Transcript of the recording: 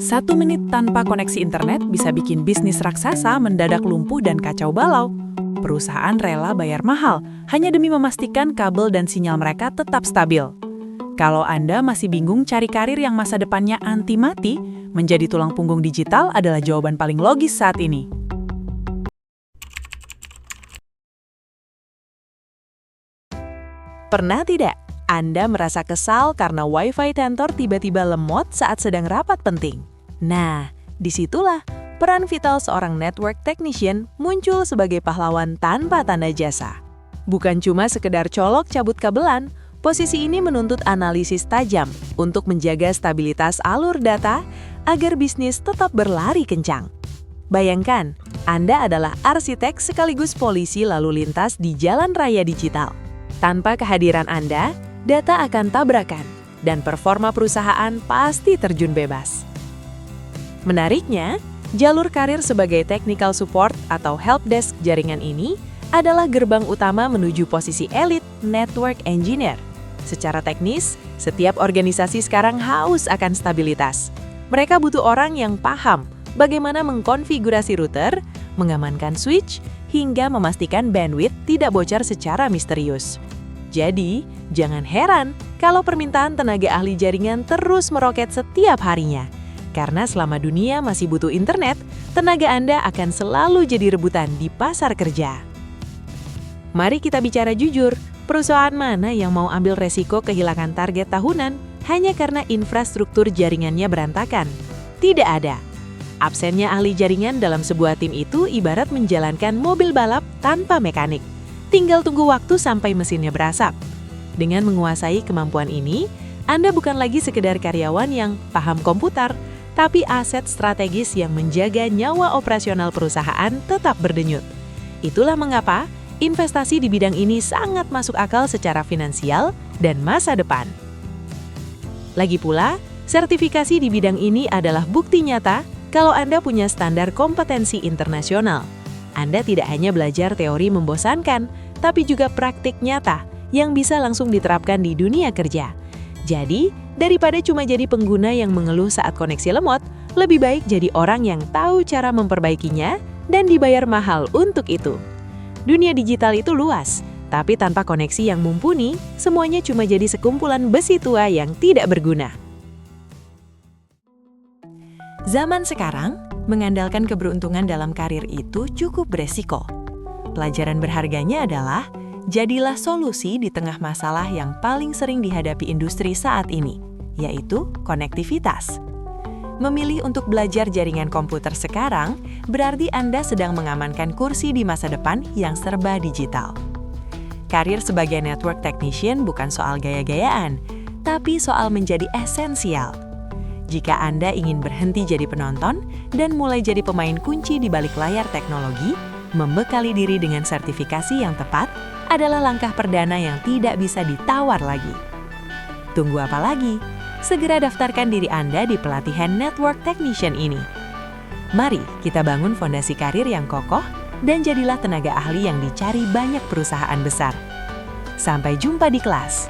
1 menit tanpa koneksi internet bisa bikin bisnis raksasa mendadak lumpuh dan kacau balau. Perusahaan rela bayar mahal hanya demi memastikan kabel dan sinyal mereka tetap stabil. Kalau Anda masih bingung cari karir yang masa depannya anti mati, menjadi tulang punggung digital adalah jawaban paling logis saat ini. Pernah tidak Anda merasa kesal karena Wi-Fi kantor tiba-tiba lemot saat sedang rapat penting? Nah, disitulah peran vital seorang network technician muncul sebagai pahlawan tanpa tanda jasa. Bukan cuma sekedar colok cabut kabelan, posisi ini menuntut analisis tajam untuk menjaga stabilitas alur data agar bisnis tetap berlari kencang. Bayangkan, Anda adalah arsitek sekaligus polisi lalu lintas di jalan raya digital. Tanpa kehadiran Anda, data akan tabrakan, dan performa perusahaan pasti terjun bebas. Menariknya, jalur karir sebagai technical support atau helpdesk jaringan ini adalah gerbang utama menuju posisi elit network engineer. Secara teknis, setiap organisasi sekarang haus akan stabilitas. Mereka butuh orang yang paham bagaimana mengkonfigurasi router, mengamankan switch, hingga memastikan bandwidth tidak bocor secara misterius. Jadi, jangan heran kalau permintaan tenaga ahli jaringan terus meroket setiap harinya. Karena selama dunia masih butuh internet, tenaga Anda akan selalu jadi rebutan di pasar kerja. Mari kita bicara jujur, perusahaan mana yang mau ambil resiko kehilangan target tahunan hanya karena infrastruktur jaringannya berantakan? Tidak ada. Absennya ahli jaringan dalam sebuah tim itu ibarat menjalankan mobil balap tanpa mekanik. Tinggal tunggu waktu sampai mesinnya berasap. Dengan menguasai kemampuan ini, Anda bukan lagi sekedar karyawan yang paham komputer, tapi aset strategis yang menjaga nyawa operasional perusahaan tetap berdenyut. Itulah mengapa investasi di bidang ini sangat masuk akal secara finansial dan masa depan. Lagi pula, sertifikasi di bidang ini adalah bukti nyata kalau Anda punya standar kompetensi internasional. Anda tidak hanya belajar teori membosankan, tapi juga praktik nyata yang bisa langsung diterapkan di dunia kerja. Jadi, daripada cuma jadi pengguna yang mengeluh saat koneksi lemot, lebih baik jadi orang yang tahu cara memperbaikinya dan dibayar mahal untuk itu. Dunia digital itu luas, tapi tanpa koneksi yang mumpuni, semuanya cuma jadi sekumpulan besi tua yang tidak berguna. Zaman sekarang, mengandalkan keberuntungan dalam karir itu cukup beresiko. Pelajaran berharganya adalah, jadilah solusi di tengah masalah yang paling sering dihadapi industri saat ini, yaitu konektivitas. Memilih untuk belajar jaringan komputer sekarang, berarti Anda sedang mengamankan kursi di masa depan yang serba digital. Karir sebagai network technician bukan soal gaya-gayaan, tapi soal menjadi esensial. Jika Anda ingin berhenti jadi penonton dan mulai jadi pemain kunci di balik layar teknologi, membekali diri dengan sertifikasi yang tepat adalah langkah perdana yang tidak bisa ditawar lagi. Tunggu apa lagi? Segera daftarkan diri Anda di pelatihan Network Technician ini. Mari kita bangun fondasi karir yang kokoh dan jadilah tenaga ahli yang dicari banyak perusahaan besar. Sampai jumpa di kelas.